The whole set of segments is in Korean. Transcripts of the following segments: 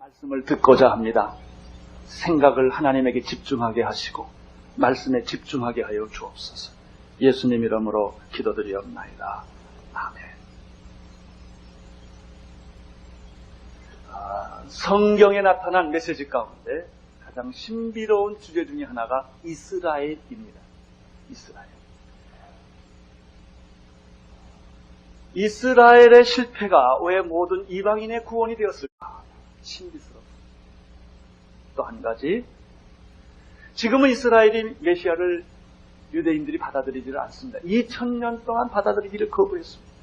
말씀을 듣고자 합니다. 생각을 하나님에게 집중하게 하시고 말씀에 집중하게 하여 주옵소서. 예수님 이름으로 기도드리옵나이다. 아멘. 성경에 나타난 메시지 가운데 가장 신비로운 주제 중에 하나가 이스라엘입니다. 이스라엘. 이스라엘의 실패가 왜 모든 이방인의 구원이 되었을까? 신비스럽습니다. 또 한 가지, 지금은 이스라엘이 메시아를 유대인들이 받아들이지를 않습니다. 2000년 동안 받아들이기를 거부했습니다.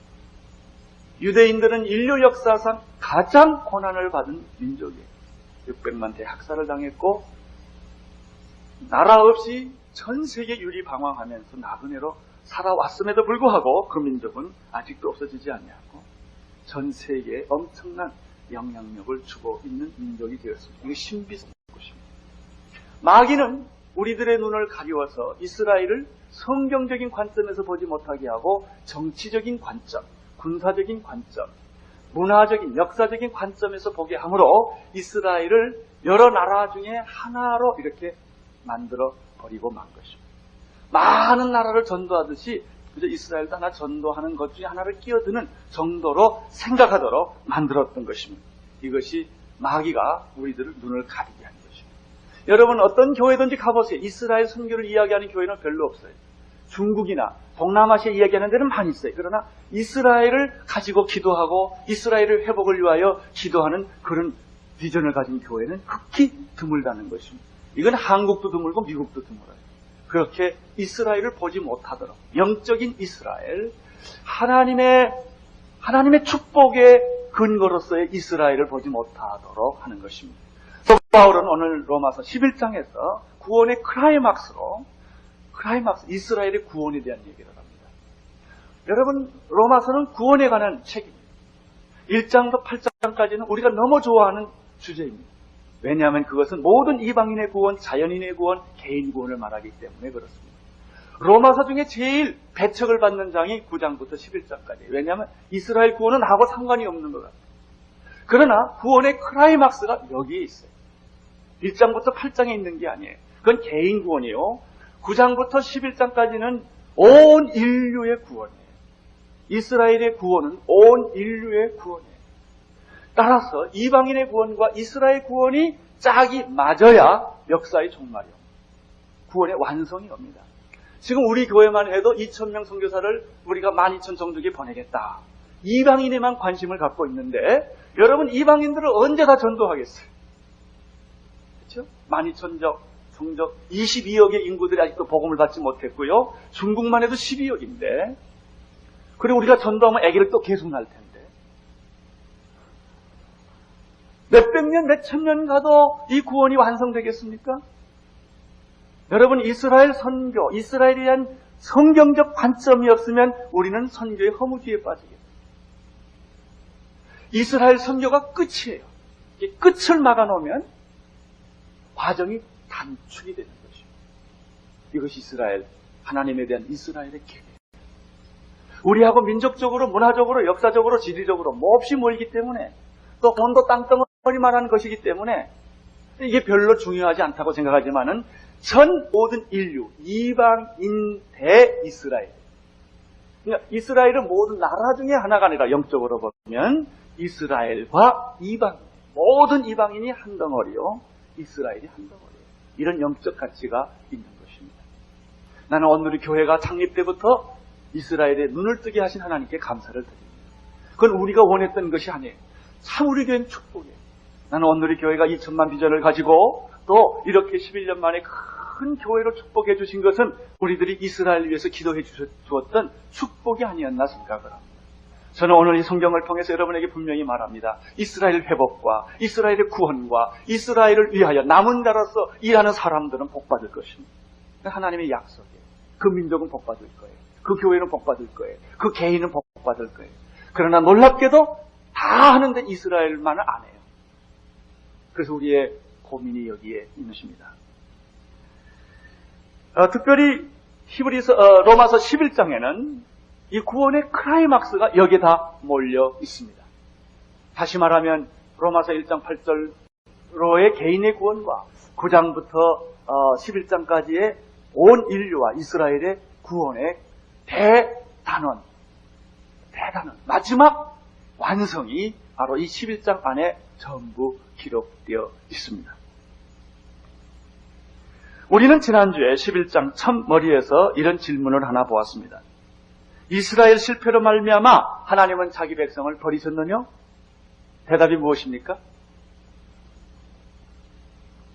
유대인들은 인류 역사상 가장 고난을 받은 민족이에요. 600만 대 학살을 당했고 나라 없이 전 세계 유리방황하면서 나그네로 살아왔음에도 불구하고 그 민족은 아직도 없어지지 않냐고 전 세계에 엄청난 영향력을 주고 있는 민족이 되었습니다. 이게 신비스러운 것입니다. 마귀는 우리들의 눈을 가리워서 이스라엘을 성경적인 관점에서 보지 못하게 하고 정치적인 관점, 군사적인 관점, 문화적인, 역사적인 관점에서 보게 하므로 이스라엘을 여러 나라 중에 하나로 이렇게 만들어 버리고 만 것입니다. 많은 나라를 전도하듯이 그저 이스라엘도 하나 전도하는 것 중에 하나를 끼어드는 정도로 생각하도록 만들었던 것입니다. 이것이 마귀가 우리들을 눈을 가리게 한 것입니다. 여러분 어떤 교회든지 가보세요. 이스라엘 선교를 이야기하는 교회는 별로 없어요. 중국이나 동남아시아 이야기하는 데는 많이 있어요. 그러나 이스라엘을 가지고 기도하고 이스라엘의 회복을 위하여 기도하는 그런 비전을 가진 교회는 극히 드물다는 것입니다. 이건 한국도 드물고 미국도 드물어요. 그렇게 이스라엘을 보지 못하도록 영적인 이스라엘, 하나님의 축복의 근거로서의 이스라엘을 보지 못하도록 하는 것입니다. 그래서 바울은 오늘 로마서 11장에서 구원의 클라이막스 이스라엘의 구원에 대한 얘기를 합니다. 여러분 로마서는 구원에 관한 책입니다. 1장부터 8장까지는 우리가 너무 좋아하는 주제입니다. 왜냐하면 그것은 모든 이방인의 구원, 자연인의 구원, 개인 구원을 말하기 때문에 그렇습니다. 로마서 중에 제일 배척을 받는 장이 9장부터 11장까지예요. 왜냐하면 이스라엘 구원은 나하고 상관이 없는 것 같아요. 그러나 구원의 클라이막스가 여기에 있어요. 1장부터 8장에 있는 게 아니에요. 그건 개인 구원이요. 9장부터 11장까지는 온 인류의 구원이에요. 이스라엘의 구원은 온 인류의 구원이에요. 따라서 이방인의 구원과 이스라엘 구원이 짝이 맞아야 역사의 종말이 옵니다. 구원의 완성이 옵니다. 지금 우리 교회만 해도 2000명 선교사를 우리가 12,000 정도에 보내겠다. 이방인에만 관심을 갖고 있는데 여러분 이방인들을 언제 다 전도하겠어요? 그렇죠? 12,000적 성적 22억의 인구들이 아직도 복음을 받지 못했고요. 중국만 해도 12억인데 그리고 우리가 전도하면 아기를 또 계속 낳을 텐데 몇백 년, 몇천 년 가도 이 구원이 완성되겠습니까? 여러분 이스라엘 선교, 이스라엘에 대한 성경적 관점이 없으면 우리는 선교의 허무주의에 빠지겠습니다. 이스라엘 선교가 끝이에요. 끝을 막아놓으면 과정이 단축이 되는 것입니다. 이것이 이스라엘, 하나님에 대한 이스라엘의 계획. 우리하고 민족적으로, 문화적으로, 역사적으로, 지리적으로 몹시 멀기 때문에 또 돈도 땅덩어리만 하는 것이기 때문에 이게 별로 중요하지 않다고 생각하지만은 전 모든 인류, 이방인 대 이스라엘. 그러니까 이스라엘은 모든 나라 중에 하나가 아니라 영적으로 보면 이스라엘과 이방인, 모든 이방인이 한 덩어리요. 이스라엘이 한 덩어리예요. 이런 영적 가치가 있는 것입니다. 나는 오늘 우리 교회가 창립 때부터 이스라엘의 눈을 뜨게 하신 하나님께 감사를 드립니다. 그건 우리가 원했던 것이 아니에요. 참 우리 교회는 축복이에요. 나는 오늘 우리 교회가 2000만 비전을 가지고 또 이렇게 11년 만에 큰 교회로 축복해 주신 것은 우리들이 이스라엘을 위해서 기도해 주었던 축복이 아니었나 생각을 합니다. 저는 오늘 이 성경을 통해서 여러분에게 분명히 말합니다. 이스라엘 회복과 이스라엘의 구원과 이스라엘을 위하여 남은 자로서 일하는 사람들은 복받을 것입니다. 하나님의 약속이에요. 그 민족은 복받을 거예요. 그 교회는 복받을 거예요. 그 개인은 복받을 거예요. 그러나 놀랍게도 다 하는데 이스라엘만은 안 해요. 그래서 우리의 고민이 여기에 있는 것입니다. 특별히 로마서 11장에는 이 구원의 클라이막스가 여기에 다 몰려 있습니다. 다시 말하면 로마서 1장 8절 스스로의 개인의 구원과 9장부터 11장까지의 온 인류와 이스라엘의 구원의 대단원, 마지막 완성이 바로 이 11장 안에 전부 기록되어 있습니다. 우리는 지난주에 11장 첫머리에서 이런 질문을 하나 보았습니다. 이스라엘 실패로 말미암아 하나님은 자기 백성을 버리셨느냐? 대답이 무엇입니까?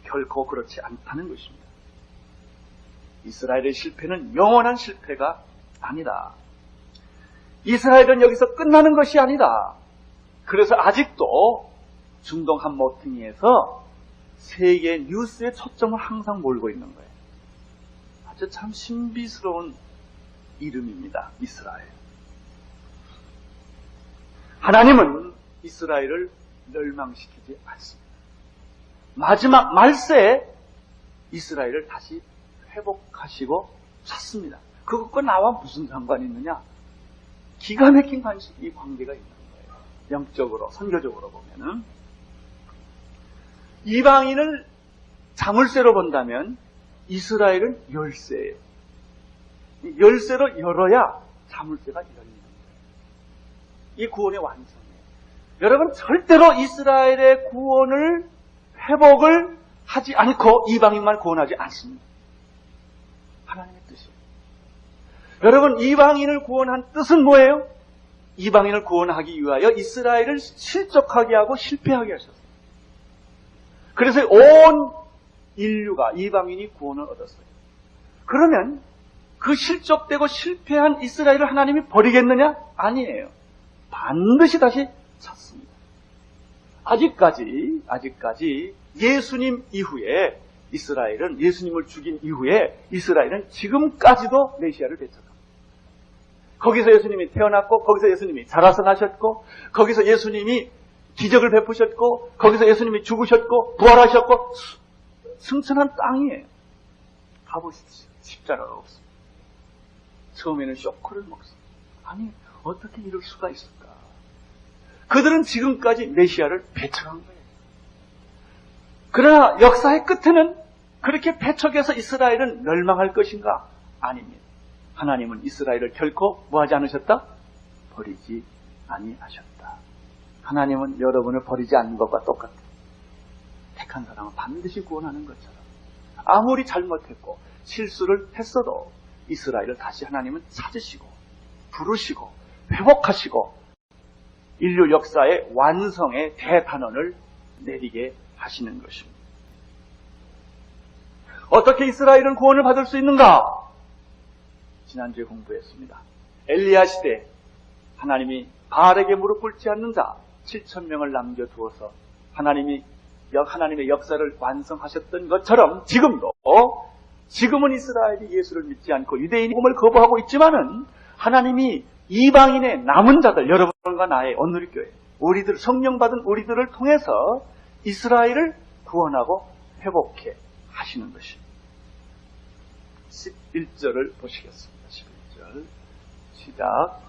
결코 그렇지 않다는 것입니다. 이스라엘의 실패는 영원한 실패가 아니다. 이스라엘은 여기서 끝나는 것이 아니다. 그래서 아직도 중동 한 모퉁이에서 세계 뉴스의 초점을 항상 몰고 있는 거예요. 아주 참 신비스러운 이름입니다. 이스라엘. 하나님은 이스라엘을 멸망시키지 않습니다. 마지막 말세에 이스라엘을 다시 회복하시고 찾습니다. 그것과 나와 무슨 상관이 있느냐? 기가 막힌 이 관계가 있는 거예요. 영적으로, 선교적으로 보면은. 이방인을 자물쇠로 본다면 이스라엘은 열쇠예요. 열쇠로 열어야 자물쇠가 열리는 거예요. 이 구원의 완성이에요. 여러분, 절대로 이스라엘의 구원을, 회복을 하지 않고 이방인만 구원하지 않습니다. 하나님의 뜻이에요. 여러분, 이방인을 구원한 뜻은 뭐예요? 이방인을 구원하기 위하여 이스라엘을 실족하게 하고 실패하게 하셨어요. 그래서 온 인류가, 이방인이 구원을 얻었어요. 그러면 그 실족되고 실패한 이스라엘을 하나님이 버리겠느냐? 아니에요. 반드시 다시 찾습니다. 아직까지 예수님 이후에 이스라엘은, 예수님을 죽인 이후에 이스라엘은 지금까지도 메시아를 배척합니다. 거기서 예수님이 태어났고, 거기서 예수님이 자라서 나셨고, 거기서 예수님이 기적을 베푸셨고, 거기서 예수님이 죽으셨고, 부활하셨고, 승천한 땅이에요. 가보십시오. 십자가가 없습니다. 처음에는 쇼크를 먹습니다. 아니, 어떻게 이럴 수가 있을까? 그들은 지금까지 메시아를 배척한 거예요. 그러나 역사의 끝에는 그렇게 배척해서 이스라엘은 멸망할 것인가? 아닙니다. 하나님은 이스라엘을 결코 뭐하지 않으셨다? 버리지 아니하셨다. 하나님은 여러분을 버리지 않는 것과 똑같아요. 택한 사람은 반드시 구원하는 것처럼 아무리 잘못했고 실수를 했어도 이스라엘을 다시 하나님은 찾으시고 부르시고 회복하시고 인류 역사의 완성의 대단원을 내리게 하시는 것입니다. 어떻게 이스라엘은 구원을 받을 수 있는가? 지난주에 공부했습니다. 엘리야 시대 하나님이 바알에게 무릎 꿇지 않는 자 7,000명을 남겨두어서 하나님의 역사를 완성하셨던 것처럼 지금은 이스라엘이 예수를 믿지 않고 유대인이 복음을 거부하고 있지만은 하나님이 이방인의 남은 자들, 여러분과 나의 온누리교회, 우리들, 성령 받은 우리들을 통해서 이스라엘을 구원하고 회복해 하시는 것입니다. 11절을 보시겠습니다. 11절 시작.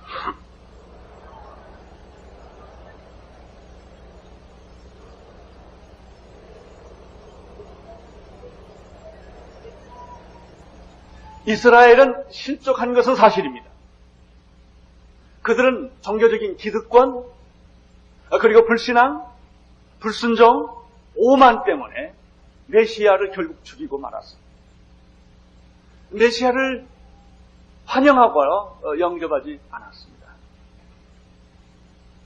이스라엘은 실족한 것은 사실입니다. 그들은 종교적인 기득권, 그리고 불신앙, 불순종, 오만 때문에 메시아를 결국 죽이고 말았습니다. 메시아를 환영하고 영접하지 않았습니다.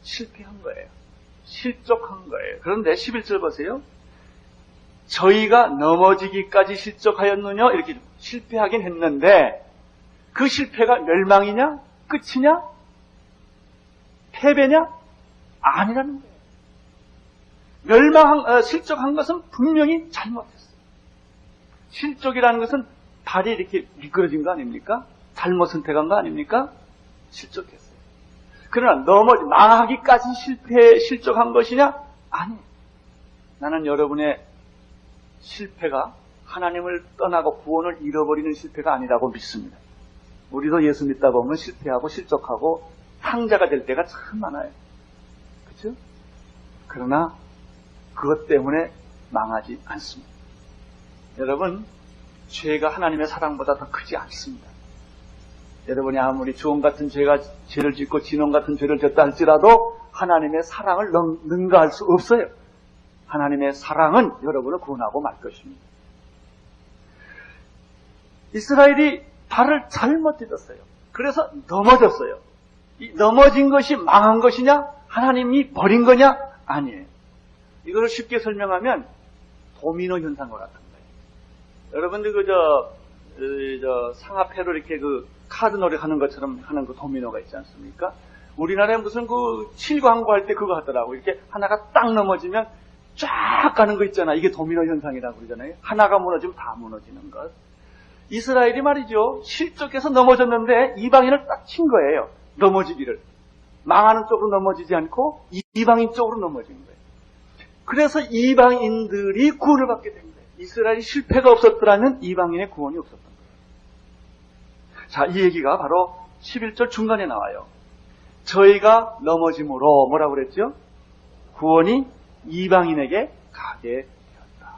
실패한 거예요. 실족한 거예요. 그런데 11절 보세요. 저희가 넘어지기까지 실족하였느냐? 이렇게 실패하긴 했는데 그 실패가 멸망이냐? 끝이냐? 패배냐? 아니라는 거예요. 실족한 것은 분명히 잘못했어요. 실족이라는 것은 발이 이렇게 미끄러진 거 아닙니까? 잘못 선택한 거 아닙니까? 실족했어요. 그러나 망하기까지 실족한 것이냐? 아니에요. 나는 여러분의 실패가 하나님을 떠나고 구원을 잃어버리는 실패가 아니라고 믿습니다. 우리도 예수 믿다 보면 실패하고 실족하고 항자가 될 때가 참 많아요. 그렇죠? 그러나 그것 때문에 망하지 않습니다. 여러분, 죄가 하나님의 사랑보다 더 크지 않습니다. 여러분이 아무리 주홍 같은 죄를 짓고 진홍 같은 죄를 졌다 할지라도 하나님의 사랑을 능가할 수 없어요. 하나님의 사랑은 여러분을 구원하고 말 것입니다. 이스라엘이 발을 잘못 디뎠어요. 그래서 넘어졌어요. 이 넘어진 것이 망한 것이냐? 하나님이 버린 거냐? 아니에요. 이걸 쉽게 설명하면 도미노 현상과 같은 거예요. 여러분들 상하패로 이렇게 카드 놀이 하는 것처럼 하는 그 도미노가 있지 않습니까? 우리나라에 무슨 칠 광고할 때 그거 하더라고. 이렇게 하나가 딱 넘어지면 쫙 가는 거 있잖아. 이게 도미노 현상이라고 그러잖아요. 하나가 무너지면 다 무너지는 것. 이스라엘이 말이죠. 실족해서 넘어졌는데 이방인을 딱 친 거예요. 넘어지기를. 망하는 쪽으로 넘어지지 않고 이방인 쪽으로 넘어진 거예요. 그래서 이방인들이 구원을 받게 된 거예요. 이스라엘이 실패가 없었더라면 이방인의 구원이 없었던 거예요. 자, 이 얘기가 바로 11절 중간에 나와요. 저희가 넘어짐으로 뭐라고 그랬죠? 구원이 이방인에게 가게 되었다.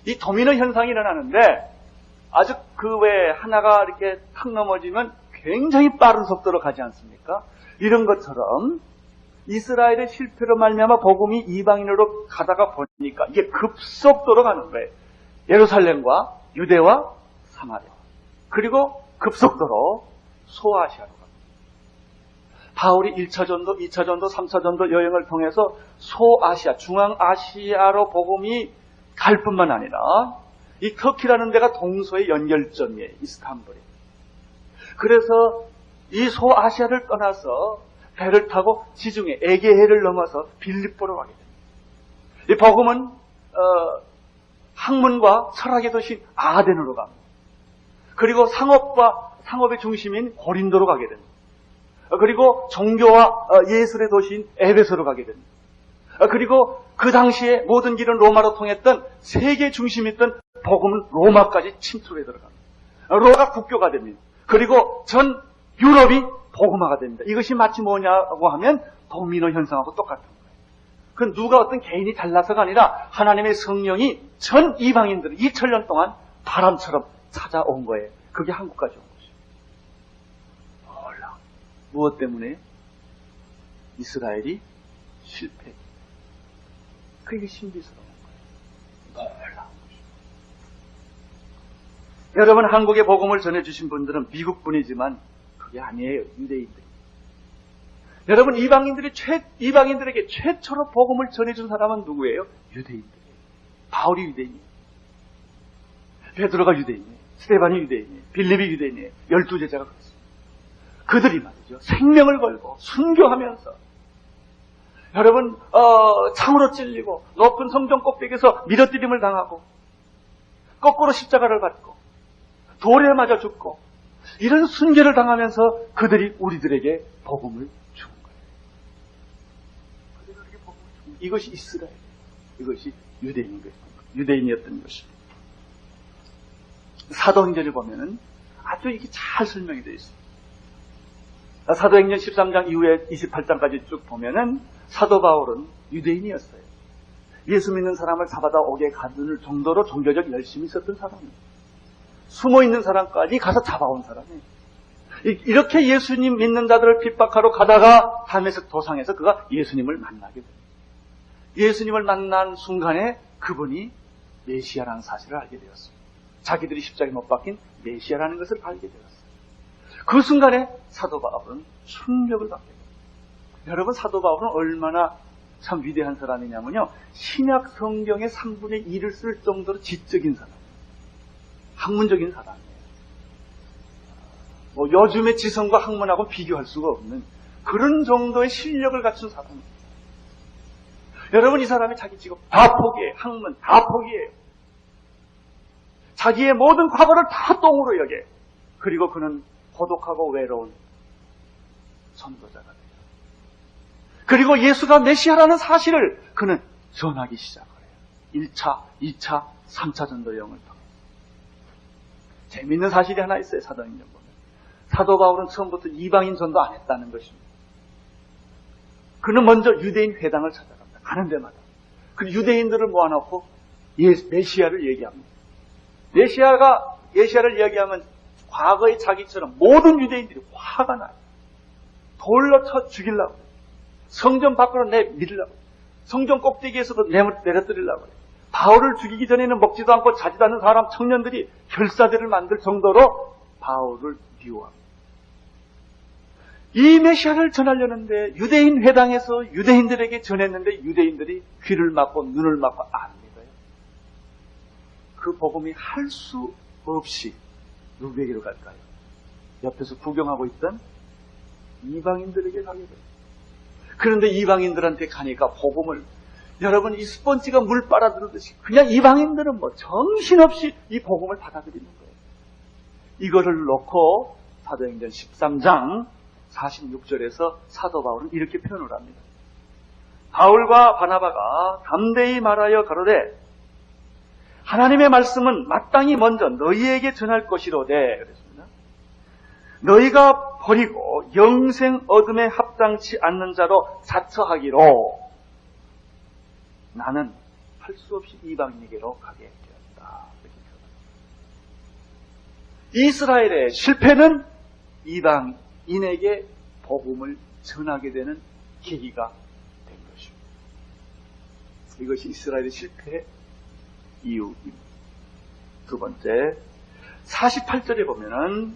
이 도미노 현상이 일어나는데 아주 그 외에 하나가 이렇게 탁 넘어지면 굉장히 빠른 속도로 가지 않습니까? 이런 것처럼 이스라엘의 실패로 말미암아 복음이 이방인으로 가다가 보니까 이게 급속도로 가는 거예요. 예루살렘과 유대와 사마리아. 그리고 급속도로 소아시아로 갑니다. 바울이 1차 전도, 2차 전도, 3차 전도 여행을 통해서 소아시아, 중앙아시아로 복음이 갈 뿐만 아니라 이 터키라는 데가 동서의 연결점이에요. 이스탄불이. 그래서 이 소아시아를 떠나서 배를 타고 지중해 에게해를 넘어서 빌립보로 가게 됩니다. 이 복음은 학문과 철학의 도시인 아덴으로 갑니다. 그리고 상업의 중심인 고린도로 가게 됩니다. 그리고 종교와 예술의 도시인 에베소로 가게 됩니다. 그리고 그 당시에 모든 길은 로마로 통했던 세계 중심이었던 복음은 로마까지 침투해 들어갑니다. 로마가 국교가 됩니다. 그리고 전 유럽이 복음화가 됩니다. 이것이 마치 뭐냐고 하면 도미노 현상하고 똑같은 거예요. 그건 누가 어떤 개인이 잘나서가 아니라 하나님의 성령이 전 이방인들을 2000년 동안 바람처럼 찾아온 거예요. 그게 한국까지 온 것이에요. 몰라. 무엇 때문에? 이스라엘이 실패. 그게 신비스러운 거예요. 놀라운 것이죠. 여러분, 한국의 복음을 전해주신 분들은 미국 분이지만 그게 아니에요. 유대인들. 여러분, 이방인들에게 최초로 복음을 전해준 사람은 누구예요? 유대인들이에요. 바울이 유대인이에요. 베드로가 유대인이에요. 스데반이 유대인이에요. 빌립이 유대인이에요. 12제자가 그랬습니다. 그들이 말이죠. 생명을 걸고 순교하면서 여러분, 창으로 찔리고 높은 성전 꼭대기에서 밀어뜨림을 당하고 거꾸로 십자가를 받고 돌에 맞아 죽고 이런 순교를 당하면서 그들이 우리들에게 복음을 준 거예요. 그들에게 복음을 준 거예요. 이것이 이스라엘, 이것이 유대인이었던 것입니다. 사도행전을 보면은 아주 이게 잘 설명이 되어 있습니다. 사도행전 13장 이후에 28장까지 쭉 보면은 사도 바울은 유대인이었어요. 예수 믿는 사람을 잡아다 오게 가둘 정도로 종교적 열심이 있었던 사람이에요. 숨어있는 사람까지 가서 잡아온 사람이에요. 이렇게 예수님 믿는 자들을 핍박하러 가다가 담에색 도상에서 그가 예수님을 만나게 됩니다. 예수님을 만난 순간에 그분이 메시아라는 사실을 알게 되었습니다. 자기들이 십자가에 못 박힌 메시아라는 것을 알게 되었어요. 그 순간에 사도 바울은 충격을 받게 됩니다. 여러분, 사도 바울은 얼마나 참 위대한 사람이냐면요. 신약 성경의 3분의 1을 쓸 정도로 지적인 사람이에요. 학문적인 사람이에요. 요즘의 지성과 학문하고 비교할 수가 없는 그런 정도의 실력을 갖춘 사람이에요. 여러분, 이 사람이 자기 직업 다 포기해요. 학문 다 포기해요. 자기의 모든 과거를 다 똥으로 여겨요. 그리고 그는 고독하고 외로운 선도자가 돼요. 그리고 예수가 메시아라는 사실을 그는 전하기 시작을 해요. 1차, 2차, 3차 전도 여행을 통해. 재밌는 사실이 하나 있어요. 사도행전 보면. 사도 바울은 처음부터 이방인 전도 안 했다는 것입니다. 그는 먼저 유대인 회당을 찾아갑니다. 가는 데마다. 그 유대인들을 모아놓고 메시아를 얘기합니다. 메시아를 얘기하면 과거의 자기처럼 모든 유대인들이 화가 나요. 돌로 쳐 죽이려고 해요. 성전 밖으로 내밀으려고 해요. 성전 꼭대기에서도 내려뜨리려고 해요. 바울을 죽이기 전에는 먹지도 않고 자지도 않는 사람 청년들이 결사대를 만들 정도로 바울을 미워합니다. 이 메시아를 전하려는데 유대인 회당에서 유대인들에게 전했는데 유대인들이 귀를 막고 눈을 막고 안 믿어요. 그 복음이 할 수 없이 누구에게로 갈까요? 옆에서 구경하고 있던 이방인들에게 가게 돼요. 그런데 이방인들한테 가니까 복음을, 여러분 이 스펀지가 물 빨아들이듯이 그냥 이방인들은 뭐 정신없이 이 복음을 받아들이는 거예요. 이거를 놓고 사도행전 13장 46절에서 사도 바울은 이렇게 표현을 합니다. 바울과 바나바가 담대히 말하여 가로되 하나님의 말씀은 마땅히 먼저 너희에게 전할 것이로되 그랬습니다. 너희가 버리고 영생 얻음에 합당치 않는 자로 자처하기로 나는 할 수 없이 이방인에게로 가게 되었다. 이스라엘의 실패는 이방인에게 복음을 전하게 되는 계기가 된 것입니다. 이것이 이스라엘의 실패의 이유입니다. 두 번째, 48절에 보면은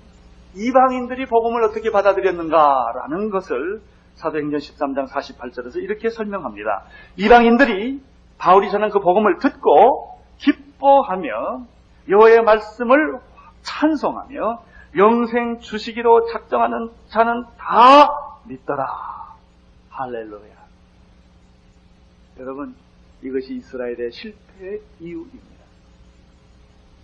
이방인들이 복음을 어떻게 받아들였는가라는 것을 사도행전 13장 48절에서 이렇게 설명합니다. 이방인들이 바울이 전한 그 복음을 듣고 기뻐하며 여호와의 말씀을 찬송하며 영생 주시기로 작정하는 자는 다 믿더라. 할렐루야. 여러분, 이것이 이스라엘의 실패의 이유입니다.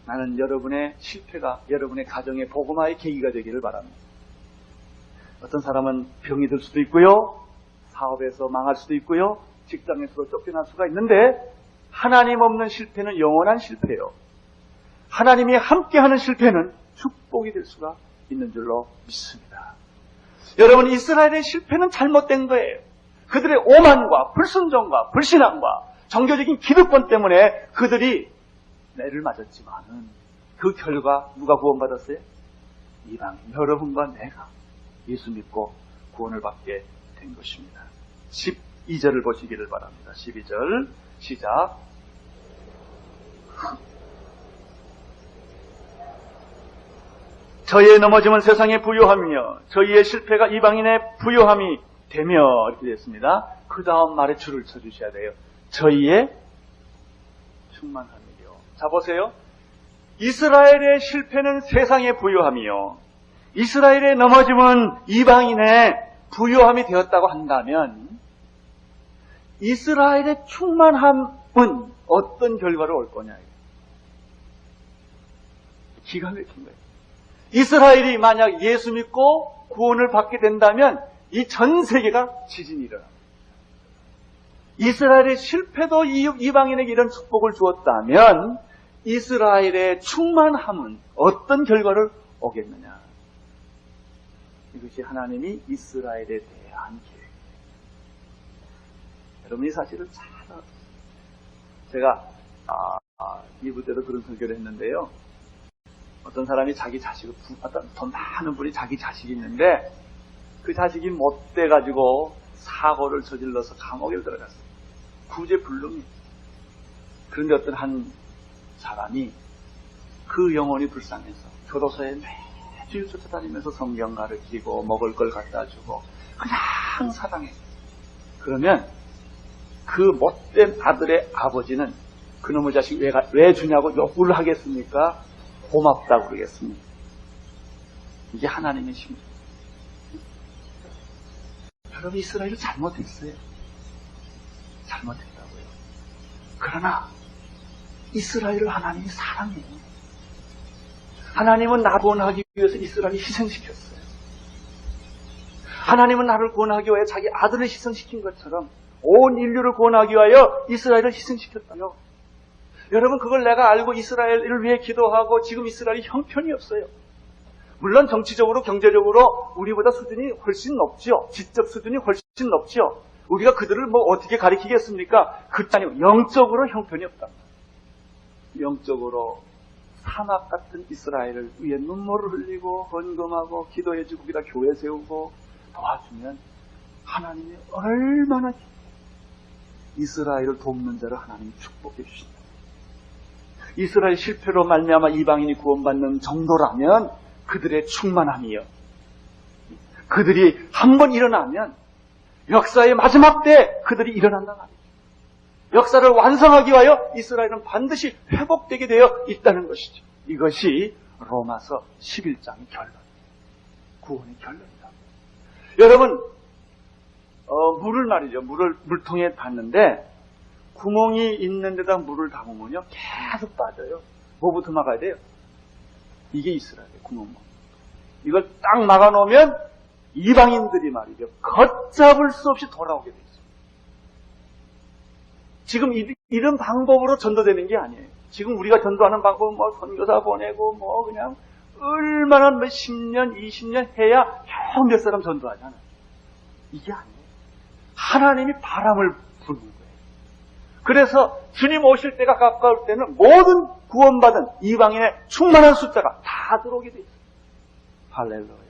나는 여러분의 실패가 여러분의 가정의 복음화의 계기가 되기를 바랍니다. 어떤 사람은 병이 들 수도 있고요, 사업에서 망할 수도 있고요, 직장에서도 쫓겨날 수가 있는데 하나님 없는 실패는 영원한 실패예요. 하나님이 함께하는 실패는 축복이 될 수가 있는 줄로 믿습니다. 여러분, 이스라엘의 실패는 잘못된 거예요. 그들의 오만과 불순종과 불신앙과 종교적인 기득권 때문에 그들이 매를 맞았지만은 그 결과 누가 구원받았어요? 이방인 여러분과 내가 예수 믿고 구원을 받게 된 것입니다. 12절을 보시기를 바랍니다. 12절 시작. 저희의 넘어짐은 세상의 부요함이며 저희의 실패가 이방인의 부요함이 되며 이렇게 됐습니다. 그 다음 말에 줄을 쳐주셔야 돼요. 저희의 충만함이요. 자, 보세요. 이스라엘의 실패는 세상의 부요함이요, 이스라엘의 넘어짐은 이방인의 부요함이 되었다고 한다면 이스라엘의 충만함은 어떤 결과를 올 거냐. 기가 막힌 거예요. 이스라엘이 만약 예수 믿고 구원을 받게 된다면 이 전 세계가 지진이 일어납니다. 이스라엘의 실패도 이방인에게 이런 축복을 주었다면 이스라엘의 충만함은 어떤 결과를 오겠느냐. 이것이 하나님이 이스라엘에 대한 계획입니다. 여러분이 사실을 잘 알아요. 제가 2부 때도 그런 설교를 했는데요. 어떤 사람이 자기 자식을, 어떤 돈 많은 분이 자기 자식이 있는데 그 자식이 못돼가지고 사고를 저질러서 감옥에 들어갔어요. 구제불능이. 그런데 어떤 한 사람이 그 영혼이 불쌍해서 교도소에 매주 쫓아다니면서 성경 가르치고 먹을 걸 갖다 주고 그냥 사랑해. 그러면 그 못된 아들의 아버지는 그놈의 자식 왜 주냐고 욕을 하겠습니까? 고맙다고 그러겠습니다. 이게 하나님의 심정. 여러분, 이스라엘이 잘못했어요. 잘못했다고요. 그러나 이스라엘을 하나님이 사랑해요. 하나님은 나를 구원하기 위해서 이스라엘을 희생시켰어요. 하나님은 나를 구원하기 위해 자기 아들을 희생시킨 것처럼 온 인류를 구원하기 위하여 이스라엘을 희생시켰어요. 여러분, 그걸 내가 알고 이스라엘을 위해 기도하고 지금 이스라엘이 형편이 없어요. 물론 정치적으로 경제적으로 우리보다 수준이 훨씬 높죠. 지적 수준이 훨씬 높죠. 우리가 그들을 뭐 어떻게 가리키겠습니까? 아니요, 영적으로 형편이 없다. 영적으로 사막 같은 이스라엘을 위해 눈물을 흘리고 헌금하고 기도해주고 거기다 교회 세우고 도와주면 하나님이 얼마나 이스라엘을 돕는 자를 하나님이 축복해 주신다. 이스라엘 실패로 말미암아 이방인이 구원받는 정도라면 그들의 충만함이요, 그들이 한번 일어나면 역사의 마지막 때 그들이 일어난다 말이죠. 역사를 완성하기 위하여 이스라엘은 반드시 회복되게 되어 있다는 것이죠. 이것이 로마서 11장의 결론, 구원의 결론이다. 여러분, 물을 말이죠. 물통에 닿는데 구멍이 있는 데다 물을 담으면요 계속 빠져요. 뭐부터 막아야 돼요? 이게 이스라엘의 구멍. 이걸 딱 막아놓으면 이방인들이 말이죠 걷잡을 수 없이 돌아오게 돼 있어요. 지금 이런 방법으로 전도되는 게 아니에요. 지금 우리가 전도하는 방법은 뭐 선교사 보내고 뭐 그냥 얼마나 몇 10년, 20년 해야 겨우 몇 사람 전도하잖아요. 이게 아니에요. 하나님이 바람을 부는 거예요. 그래서 주님 오실 때가 가까울 때는 모든 구원받은 이방인의 충만한 숫자가 다 들어오게 돼 있어요. 할렐루야.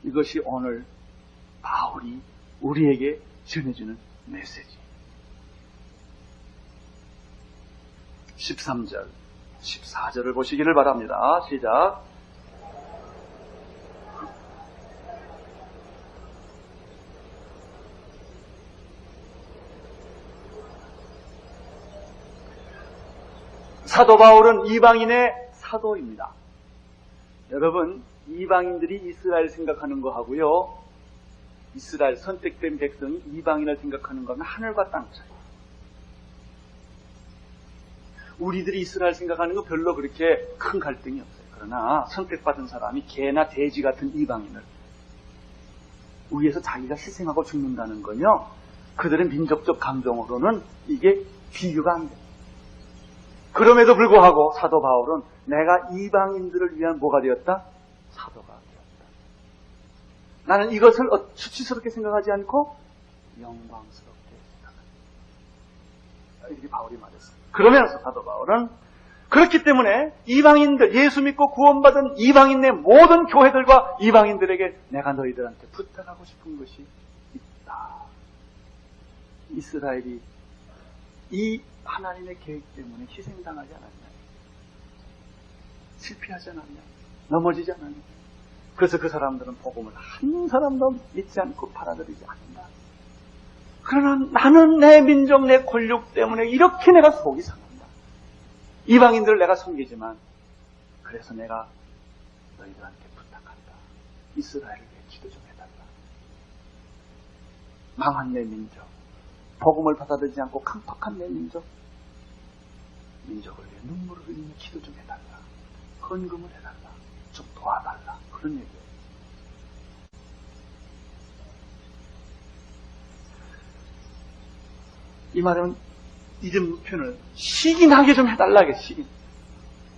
이것이 오늘 바울이 우리에게 전해주는 메시지. 13절, 14절을 보시기를 바랍니다. 시작. 사도 바울은 이방인의 사도입니다. 여러분, 이방인들이 이스라엘 생각하는 거하고요, 이스라엘 선택된 백성이 이방인을 생각하는 것은 하늘과 땅 차이. 우리들이 이스라엘 생각하는 거 별로 그렇게 큰 갈등이 없어요. 그러나 선택받은 사람이 개나 돼지 같은 이방인을 위해서 자기가 희생하고 죽는다는 건요, 그들의 민족적 감정으로는 이게 비교가 안 돼요. 그럼에도 불구하고 사도 바울은 내가 이방인들을 위한 뭐가 되었다? 사도가 되었다. 나는 이것을 수치스럽게 생각하지 않고 영광스럽게 생각한다. 이렇게 바울이 말했어요. 그러면서 사도 바울은 그렇기 때문에 이방인들, 예수 믿고 구원받은 이방인의 모든 교회들과 이방인들에게 내가 너희들한테 부탁하고 싶은 것이 있다. 이스라엘이 이 하나님의 계획 때문에 희생당하지 않았냐, 실패하지 않았냐, 넘어지지 않았냐. 그래서 그 사람들은 복음을 한 사람도 믿지 않고 받아들이지 않는다. 그러나 나는 내 민족, 내 권력 때문에 이렇게 내가 속이 상한다. 이방인들을 내가 섬기지만 그래서 내가 너희들한테 부탁한다. 이스라엘을 위해 기도 좀 해달라. 망한 내 민족, 복음을 받아들이지 않고 강팍한 내 민족을 위해 눈물을 흘리며 기도 좀 해달라. 헌금을 해달라. 좀 도와달라. 그런 얘기예요. 이 말은 이런 표현을 시긴하게 좀 해달라. 시긴.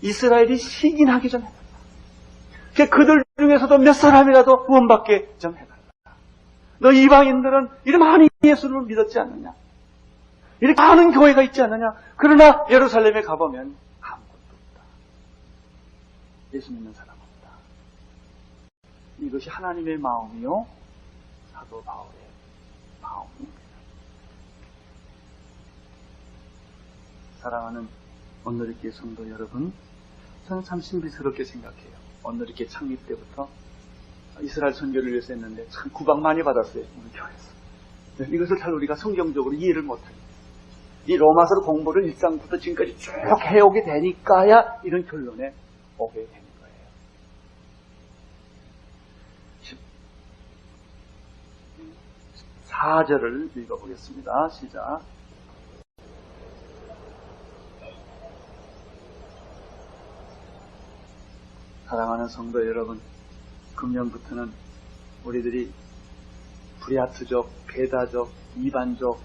이스라엘이 시긴하게 좀 해달라. 그들 중에서도 몇 사람이라도 구원받게 좀 해달라. 너 이방인들은 이렇게 많이 예수를 믿었지 않느냐? 이렇게 많은 교회가 있지 않느냐? 그러나 예루살렘에 가보면 아무것도 없다. 예수 믿는 사람 없다. 이것이 하나님의 마음이요, 사도 바울의 마음입니다. 사랑하는 온누리교회 성도 여러분, 저는 참 신비스럽게 생각해요. 온누리교회 창립 때부터 이스라엘 선교를 위해서 했는데 참 구박 많이 받았어요, 우리 교회에서. 이것을 잘 우리가 성경적으로 이해를 못합니다. 이 로마서 공부를 1장부터 지금까지 쭉 해오게 되니까야 이런 결론에 오게 되는 거예요. 14절을 읽어보겠습니다. 시작. 사랑하는 성도 여러분, 금년부터는 우리들이 브리아트족, 베다족, 이반족,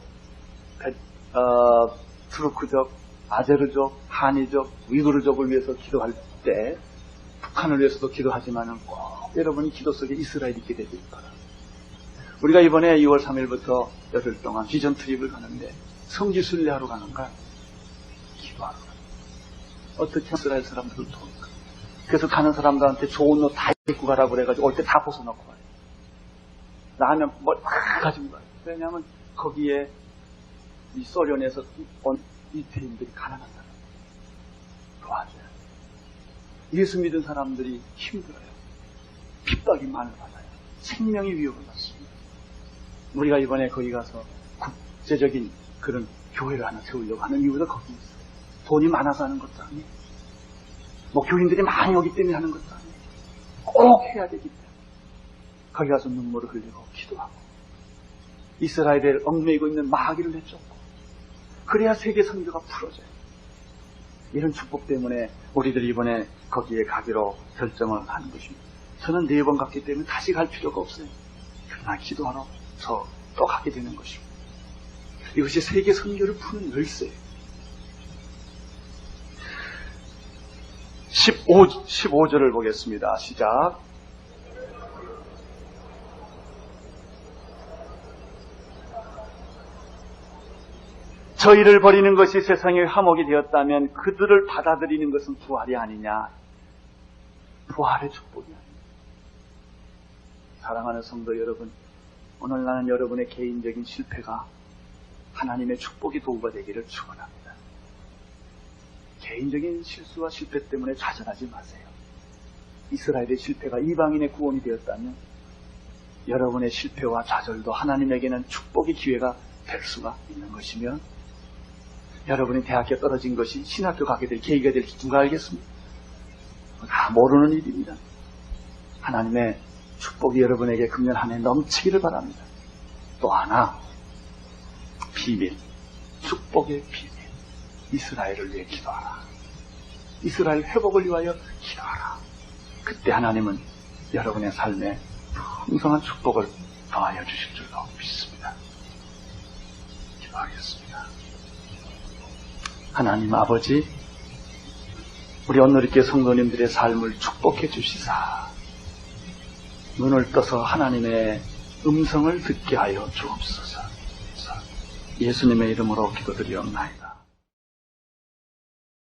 투르크족, 아제르족, 하니족, 위구르족을 위해서 기도할 때 북한을 위해서도 기도하지만 꼭 여러분이 기도 속에 이스라엘이 있게 되길 바랍니다. 우리가 이번에 2월 3일부터 열흘 동안 비전 트립을 가는데 성지 순례하러 가는가? 기도하러 가는 어떻게 이스라엘 사람들을 도울까? 그래서 가는 사람들한테 좋은 옷 다 입고 가라고 그래가지고 올 때 다 벗어놓고 가요. 라면 뭘 막 가지고 가요. 왜냐하면 거기에 이 소련에서 온 유태인들이 가난한 사람 도와줘요. 예수 믿은 사람들이 힘들어요. 핍박이 많이 받아요. 생명의 위협을 받습니다. 우리가 이번에 거기 가서 국제적인 그런 교회를 하나 세우려고 하는 이유가 거기 있어요. 돈이 많아서 하는 것도 아니에요. 뭐 교인들이 많이 오기 때문에 하는 것도 아니에요. 꼭 해야 되기 때문에 거기 가서 눈물을 흘리고 기도하고 이스라엘에 얽매이고 있는 마귀를 내쫓고 그래야 세계 선교가 풀어져요. 이런 축복 때문에 우리들이 이번에 거기에 가기로 결정을 하는 것입니다. 저는 4번 갔기 때문에 다시 갈 필요가 없어요. 그러나 기도하러 저 또 가게 되는 것입니다. 이것이 세계 선교를 푸는 열쇠예요. 15절을 보겠습니다. 시작. 저희를 버리는 것이 세상의 화목이 되었다면 그들을 받아들이는 것은 부활이 아니냐. 부활의 축복이 아니냐. 사랑하는 성도 여러분, 오늘 나는 여러분의 개인적인 실패가 하나님의 축복의 도구가 되기를 축원합니다. 개인적인 실수와 실패 때문에 좌절하지 마세요. 이스라엘의 실패가 이방인의 구원이 되었다면 여러분의 실패와 좌절도 하나님에게는 축복의 기회가 될 수가 있는 것이며 여러분이 대학교 떨어진 것이 신학교 가게 될 계기가 될지 누가 알겠습니까? 다 모르는 일입니다. 하나님의 축복이 여러분에게 금년 한 해 넘치기를 바랍니다. 또 하나 비밀, 축복의 비밀. 이스라엘을 위해 기도하라. 이스라엘 회복을 위하여 기도하라. 그때 하나님은 여러분의 삶에 풍성한 축복을 더하여 주실 줄로 믿습니다. 기도하겠습니다. 하나님 아버지, 우리 온누리교회 성도님들의 삶을 축복해 주시사 눈을 떠서 하나님의 음성을 듣게 하여 주옵소서. 예수님의 이름으로 기도드리옵나이다.